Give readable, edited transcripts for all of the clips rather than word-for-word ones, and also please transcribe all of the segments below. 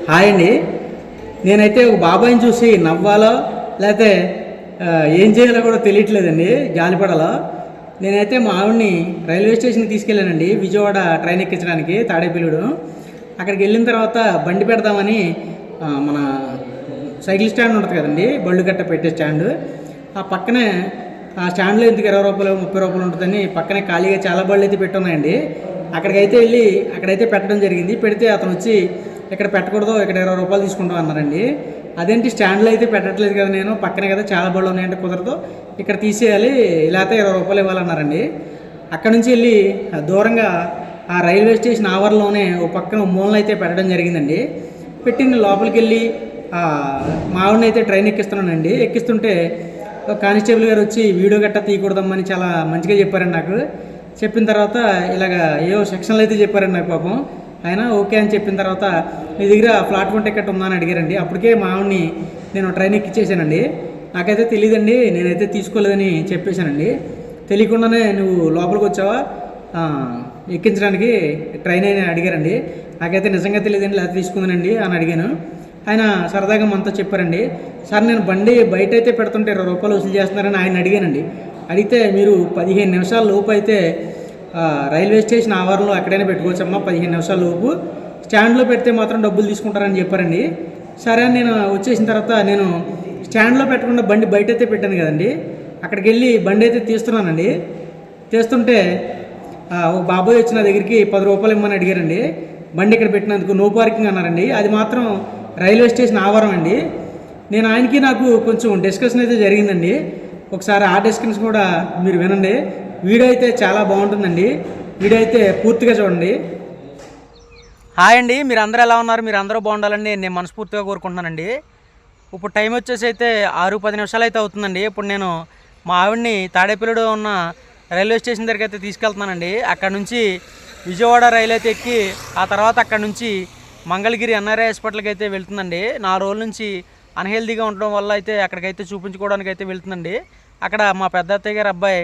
Hi అండి. నేనైతే ఒక బాబాయిని చూసి నవ్వాలో లేకపోతే ఏం చేయాలో కూడా తెలియట్లేదండి, జాలిపడాలో. నేనైతే మా ఆవిడ్ని రైల్వే స్టేషన్కి తీసుకెళ్ళానండి, విజయవాడ ట్రైన్ ఎక్కించడానికి తాడేపల్లిగూడు. అక్కడికి వెళ్ళిన తర్వాత బండి పెడదామని మన సైకిల్ స్టాండ్ ఉంటుంది కదండి, బళ్ళు గట్ట పెట్టే స్టాండ్, ఆ పక్కనే ఆ స్టాండ్లో ఎందుకు 20 రూపాయలు 30 రూపాయలు ఉంటుందని పక్కనే ఖాళీగా చాలా బళ్ళు అయితే పెట్టున్నాయండి. అక్కడికైతే వెళ్ళి అక్కడైతే పెట్టడం జరిగింది. పెడితే అతను వచ్చి ఇక్కడ పెట్టకూడదు, ఇక్కడ 20 రూపాయలు తీసుకుంటాం అన్నారండి. అదేంటి స్టాండ్లో అయితే పెట్టట్లేదు కదా, నేను పక్కనే కదా చాలా బళ్ళు ఉన్నాయంటే కుదరదు, ఇక్కడ తీసేయాలి, లేకపోతే 20 రూపాయలు ఇవ్వాలన్నారండి. అక్కడ నుంచి వెళ్ళి దూరంగా ఆ రైల్వే స్టేషన్ ఆవరణలోనే ఓ పక్కన మూలన అయితే పెట్టడం జరిగిందండి. పెట్టిన లోపలికి వెళ్ళి మా ఆవిడని అయితే ట్రైన్ ఎక్కిస్తున్నానండి. ఎక్కిస్తుంటే కానిస్టేబుల్ గారు వచ్చి వీడియో గట్టా తీయకూడదమ్మని చాలా మంచిగా చెప్పారండి నాకు. చెప్పిన తర్వాత ఇలాగ ఏవో సెక్షన్లు అయితే చెప్పారండి నాకు. పాపం ఆయన ఓకే అని చెప్పిన తర్వాత మీ దగ్గర ప్లాట్ఫామ్ టికెట్ ఉందా అని అడిగారండి. అప్పటికే మా ఆవిడ్ని నేను ట్రైన్ ఎక్కిచ్చేసానండి. నాకైతే తెలియదండి, నేనైతే తీసుకోలేదని చెప్పేశానండి. తెలియకుండానే నువ్వు లోపలికి వచ్చావా ఎక్కించడానికి ట్రైన్ అని అడిగారండి. నాకైతే నిజంగా తెలియదండి, లేకపోతే తీసుకుందానండి అని అడిగాను. ఆయన సరదాగా మనతో చెప్పారండి, సార్ నేను బండి బయట అయితే పెడుతుంటే 20 రూపాయలు వసూలు చేస్తున్నారని ఆయన అడిగానండి. అడిగితే మీరు 15 నిమిషాల లోపు అయితే రైల్వే స్టేషన్ ఆవరణలో ఎక్కడైనా పెట్టుకోవచ్చమ్మా, 15 నిమిషాల లోపు, స్టాండ్లో పెడితే మాత్రం డబ్బులు తీసుకుంటారని చెప్పారండి. సరే అని నేను వచ్చేసిన తర్వాత నేను స్టాండ్లో పెట్టకుండా బండి బయట అయితే పెట్టాను కదండి, అక్కడికి వెళ్ళి బండి అయితే తీస్తున్నానండి. తీస్తుంటే ఒక బాబాయ్ వచ్చిన దగ్గరికి 10 రూపాయలు ఇమ్మని అడిగారండి. బండి ఇక్కడ పెట్టినందుకు నో పార్కింగ్ అన్నారండి. అది మాత్రం రైల్వే స్టేషన్ ఆవరణ అండి. నేను ఆయనకి నాకు కొంచెం డిస్కషన్ అయితే జరిగిందండి. ఒకసారి ఆ డిస్కషన్ కూడా మీరు వినండి. వీడియో అయితే చాలా బాగుంటుందండి, వీడియో అయితే పూర్తిగా చూడండి. హాయ్ అండి, మీరు అందరూ ఎలా ఉన్నారు? మీరు అందరూ బాగుండాలండి నేను మనస్ఫూర్తిగా కోరుకుంటున్నానండి. ఇప్పుడు టైం వచ్చేసి అయితే 6:10 నిమిషాలు అయితే అవుతుందండి. ఇప్పుడు నేను మా ఆవిడ్ని తాడేపల్లిలో ఉన్న రైల్వే స్టేషన్ దగ్గరికి అయితే తీసుకెళ్తున్నానండి. అక్కడ నుంచి విజయవాడ రైలు అయితే ఎక్కి ఆ తర్వాత అక్కడ నుంచి మంగళగిరి ఎన్ఆర్ఐ హాస్పిటల్కి అయితే వెళ్తుందండి. 4 రోజుల నుంచి అన్హెల్దీగా ఉండడం వల్ల అయితే అక్కడికైతే చూపించుకోవడానికి అయితే వెళ్తుందండి. అక్కడ మా పెద్ద అత్తయ్య గారి అబ్బాయి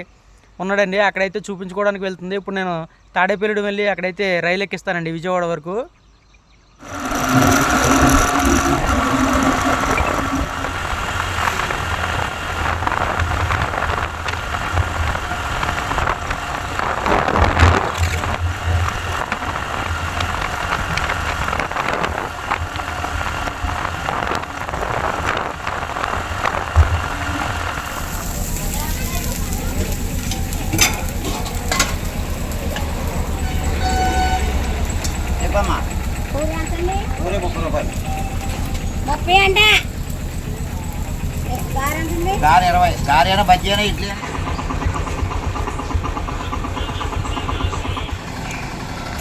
ఉన్నాడండి, అక్కడైతే చూపించుకోవడానికి వెళ్తుంది. ఇప్పుడు నేను తాడేపల్లిగూడెం వెళ్ళి అక్కడైతే రైలు ఎక్కిస్తానండి విజయవాడ వరకు. పూరి 30 రూపాయలు, 30 అంటే గారి 20, గారి అయినా బజ్జీ అయినా ఇడ్లీ.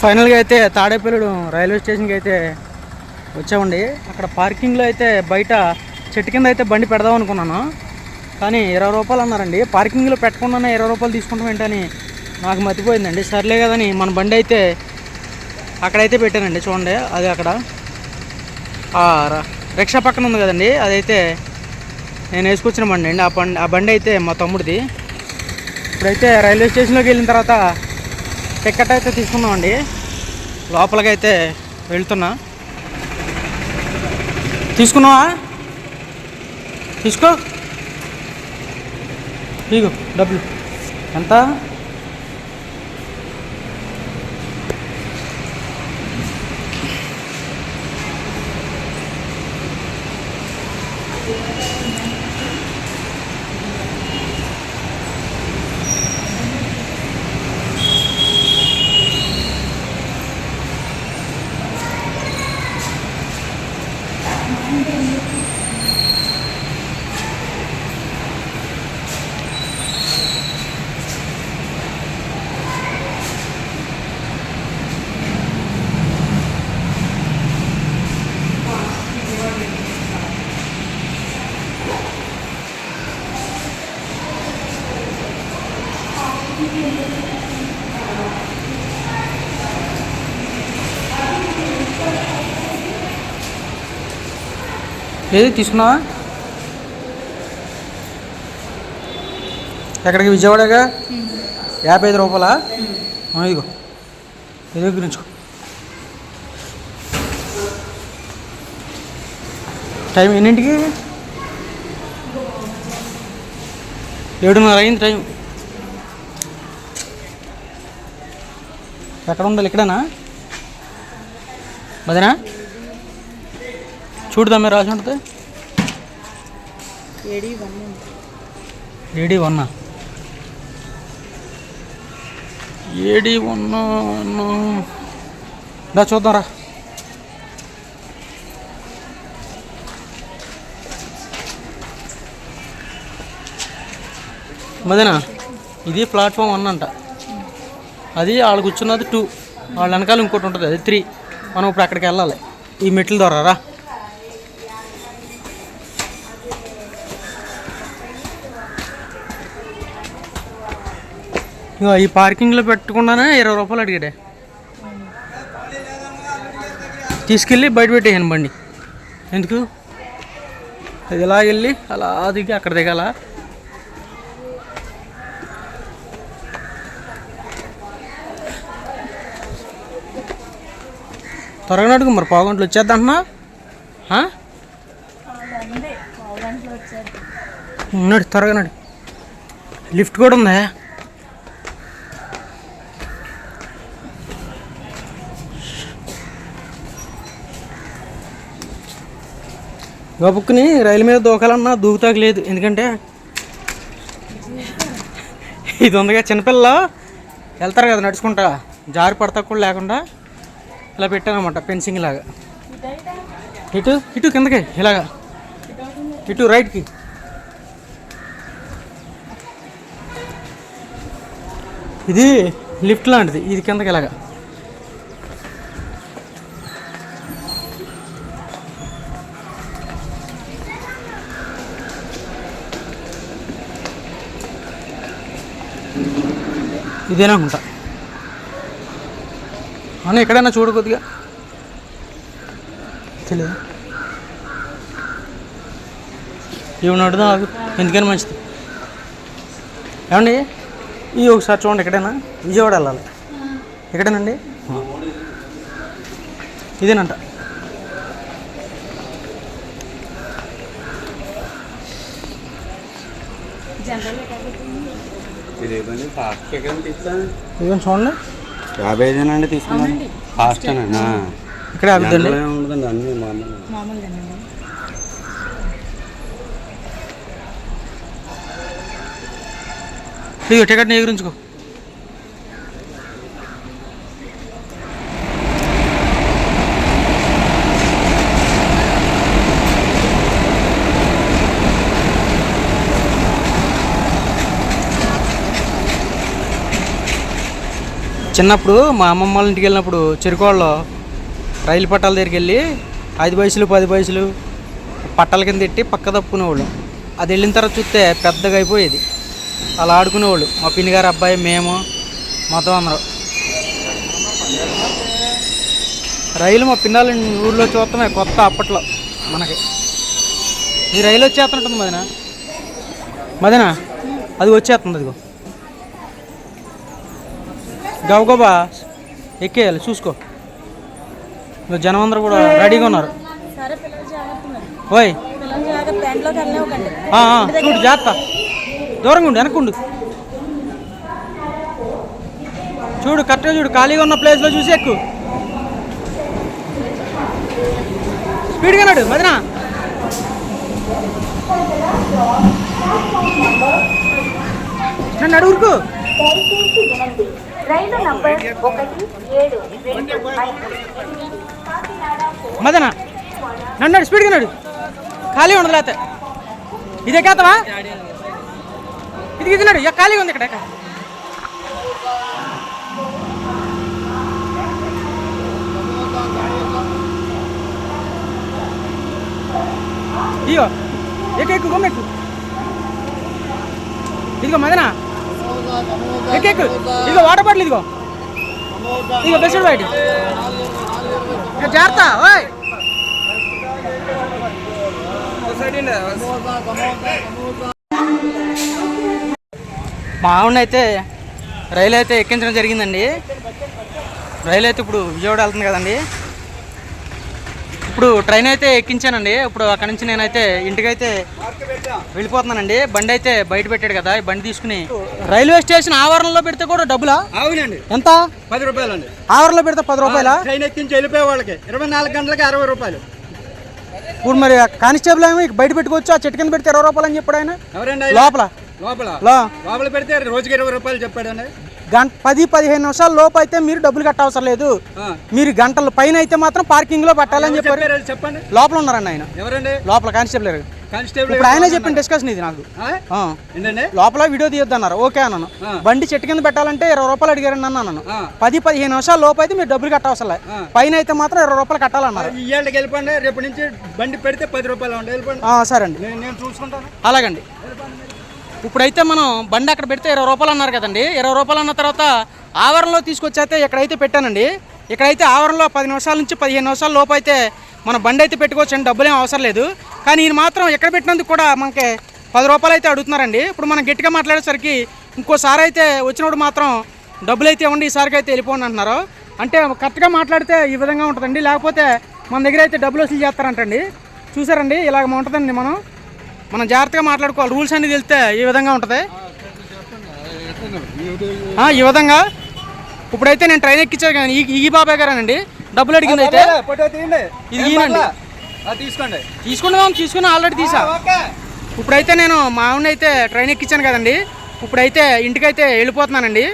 ఫైనల్గా అయితే తాడేపల్లిగూడెం రైల్వే స్టేషన్కి అయితే వచ్చామండి. అక్కడ పార్కింగ్లో అయితే బయట చెట్టు కింద అయితే బండి పెడదాం అనుకున్నాను, కానీ 20 రూపాయలు అన్నారండి. పార్కింగ్లో పెట్టకుండానే 20 రూపాయలు తీసుకుంటాం ఏంటని నాకు మర్చిపోయిందండి. సర్లే కదని మన బండి అయితే అక్కడైతే పెట్టానండి. చూడండి, అది అక్కడ రిక్షా పక్కన ఉంది కదండి, అదైతే నేను వేసుకొచ్చిన బండి అండి. ఆ బండి అయితే మా తమ్ముడిది. ఇప్పుడైతే రైల్వే స్టేషన్లోకి వెళ్ళిన తర్వాత టికెట్ అయితే తీసుకున్నామండి. లోపలికి అయితే వెళ్తున్నా. తీసుకున్నావా? తీసుకో, ఇగో డబ్బులు. ఎంత? ఏది తీసుకున్నావా? ఎక్కడికి? విజయవాడగా. 55 రూపాయలా? ఇదిగో ఇది గురించుకో. టైం ఎన్నింటికి? 7:30 అయింది టైం. ఎక్కడ ఉండాలి? ఇక్కడనా మదనా? చూడదా మీరు రాసి ఉంటుంది. AD1 దా చూద్దాం రా. మదనా ఇది ప్లాట్ఫామ్ 1 అంట. అది వాళ్ళు కూర్చున్నది 2, వాళ్ళ వెనకాల ఇంకోటి ఉంటుంది అది 3. మనం ఇప్పుడు అక్కడికి వెళ్ళాలి ఈ మెట్ల ద్వారా రా. ఈ పార్కింగ్లో పెట్టకుండానే 20 రూపాయలు అడిగాడే. తీసుకెళ్ళి బయట పెట్టేసాను బండి. ఎందుకు? అది ఇలా వెళ్ళి అలా దిగి అక్కడ దిగాల. త్వరగా అడుగు మరి, 1/4 గంటలు వచ్చేద్దా అంటున్నా? నడు త్వరగా నడు. లిఫ్ట్ కూడా ఉందా? గబుక్కుని రైలు మీద దూకాలన్నా దూకుతాకు లేదు. ఎందుకంటే ఇది ఉందిగా, చిన్నపిల్లలు వెళ్తారు కదా నడుచుకుంటా, జారి పడతా కూడా లేకుండా ఇలా పెట్టానమాట ఫెన్సింగ్ లాగా. ఇటు కిందకి ఇలాగా, ఇటు రైట్కి. ఇది లిఫ్ట్ లాంటిది, ఇది కిందకి ఇలాగా. ఇదేనా ఉంటా అని ఎక్కడైనా చూడు కొద్దిగా తెలియదు. ఇవి నడుదా ఆగు, ఎందుకని మంచిది. ఏమండి ఇవి ఒకసారి చూడండి, ఎక్కడైనా విజయవాడ వెళ్ళాలి. ఎక్కడేనండి? ఇదేనంట. ఇదేమండి ఫాస్ట్ ఎక్కడ తీస్తాను? ఇదేం చూడండి, 50 అండి తీసుకున్నాను. ఫాస్ట్ అన్నా ఇక్కడ ఉంటుందండి అన్నీ ఇదిగో టికెట్ ఎగురించుకో. చిన్నప్పుడు మా అమ్మమ్మ వాళ్ళ ఇంటికి వెళ్ళినప్పుడు చెరుకోళ్ళలో రైలు పట్టాల దగ్గరికి వెళ్ళి 5 పైసలు 10 పైసలు పట్టాల కింద పెట్టి పక్క తప్పుకునేవాళ్ళు. అది వెళ్ళిన తర్వాత చూస్తే పెద్దగా అయిపోయేది. అలా ఆడుకునేవాళ్ళు మా పిన్ని గారు అబ్బాయి, మేము మొత్తం అందరూ. రైలు మా పిన్నాళ్ళ ఊళ్ళో చూస్తామే కొత్త అప్పట్లో మనకి. ఈ రైలు వచ్చేస్తుంటుంది మదనా అది వచ్చేస్తుంది. అదిగో గబగబా ఎక్కేయాలి, చూసుకో. జనం అందరూ కూడా రెడీగా ఉన్నారు. ఓయ్ చూడు, జాగ్రత్త, దూరంగా ఉండు, వెనక్కుండు. చూడు కరెక్ట్గా చూడు, ఖాళీగా ఉన్న ప్లేస్లో చూసి ఎక్కు. స్పీడ్గా నాడు మదనా. నన్ను అడుగురుకు. మదనా నన్ను స్పీడ్గా నాడు, ఖాళీ ఉండదు. లేకపోతే ఇదే కాతవా, ఇది నాడు, ఖాళీగా ఉంది ఇక్కడ. ఇయో ఎక్కు గమ్మెక్కు. ఇదిగో మదనా ఎక్కు. ఇదిగో వాటర్ బాటిల్, ఇదిగో బెస్ట్ బయట జాగ్రత్త. ఓయ్ మా ఆవిడనైతే రైలు అయితే ఎక్కించడం జరిగిందండి. రైలు అయితే ఇప్పుడు విజయవాడ వెళ్తుంది కదండి. ఇప్పుడు ట్రైన్ అయితే ఎక్కించానండి. ఇప్పుడు అక్కడ నుంచి నేనైతే ఇంటికైతే వెళ్ళిపోతున్నానండి. బండి అయితే బయట పెట్టాడు కదా, ఈ బండి తీసుకుని రైల్వే స్టేషన్ ఆవరణలో పెడితే కూడా డబ్బులా? అవునండి, ఎంత? 10 రూపాయలండి. ఆవరణలో పెడితే 10 రూపాయలా? ట్రైన్ ఎక్కించి వెళ్ళిపోయే వాళ్ళకి 24 గంటలకి 60 రూపాయలు. ఇప్పుడు మరి కానిస్టేబుల్ ఏమో బయట పెట్టుకోవచ్చు, ఆ చెట్టు కింద పెడితే 20 రూపాయలు అని చెప్పాడు ఆయన. ఎవరండి ఆయన? లోపల లోపల పెడితే రోజుకి 20 రూపాయలు చెప్పాడండి. 10-15 నిమిషాల లోపు అయితే మీరు డబ్బులు కట్టవసరం లేదు. మీరు గంటల పైన అయితే మాత్రం పార్కింగ్ లో పెట్టాలని చెప్పారు. చెప్పండి, లోపల ఉన్నారండి ఆయన. ఎవరండి? లోపల కానిస్టేబుల్ గారు. కానిస్టేబుల్ ఇప్పుడు ఆయన చెప్పిన డిస్కషన్ ఇది నాకు. ఏంటండి? లోపల వీడియో తీయొద్దు అన్నారు, ఓకే అన్నాను. బండి చెట్టు కింద పెట్టాలంటే 20 రూపాయలు అడిగారండి అన్నాను. 10-15 నిమిషాల లోపు అయితే మీరు డబ్బులు కట్టవసరం లేదు, పైన అయితే మాత్రం 20 రూపాయలు కట్టాలన్నారు. ఇవాళకి వెళ్ళిపోండి, రేపు నుంచి బండి పెడితే 10 రూపాయలు ఉండి వెళ్ళిపోండి. సరే అండి, నేను చూసుకుంటాను. అలాగండి. ఇప్పుడైతే మనం బండి అక్కడ పెడితే 20 రూపాయలు అన్నారు కదండి. 20 రూపాయలు అన్న తర్వాత ఆవరణలో తీసుకొచ్చి అయితే ఇక్కడైతే పెట్టానండి. ఇక్కడైతే ఆవరణలో 10 నిమిషాల నుంచి 15 నిమిషాల లోపు అయితే మన బండి అయితే పెట్టుకోవచ్చండి, డబ్బులు ఏం అవసరం లేదు. కానీ ఈయన మాత్రం ఎక్కడ పెట్టినందుకు కూడా మనకి 10 రూపాయలు అయితే అడుగుతున్నారండి. ఇప్పుడు మనం గట్టిగా మాట్లాడేసరికి ఇంకోసారి అయితే వచ్చినప్పుడు మాత్రం డబ్బులు అయితే ఇవ్వండి, ఈసారికి అయితే వెళ్ళిపోండి అంటున్నారు. అంటే కరెక్ట్గా మాట్లాడితే ఈ విధంగా ఉంటుందండి, లేకపోతే మన దగ్గర అయితే డబ్బులు వసూలు చేస్తారంటండి. చూసారండి, ఇలాగ ఉంటుందండి. మనం జాగ్రత్తగా మాట్లాడుకోవాలి, రూల్స్ అన్ని తెలిస్తే ఈ విధంగా ఉంటుంది. ఈ విధంగా ఇప్పుడైతే నేను ట్రైన్ ఎక్కించాను కానీ ఈ బాబాయ్ గారేనండి డబ్బులు అడిగింది అయితే. ఇది ఈయనండి, తీసుకుని ఆల్రెడీ తీసా. ఇప్పుడైతే నేను మా ఆవిడని అయితే ట్రైన్ ఎక్కించాను కదండి. ఇప్పుడైతే ఇంటికైతే వెళ్ళిపోతున్నానండి.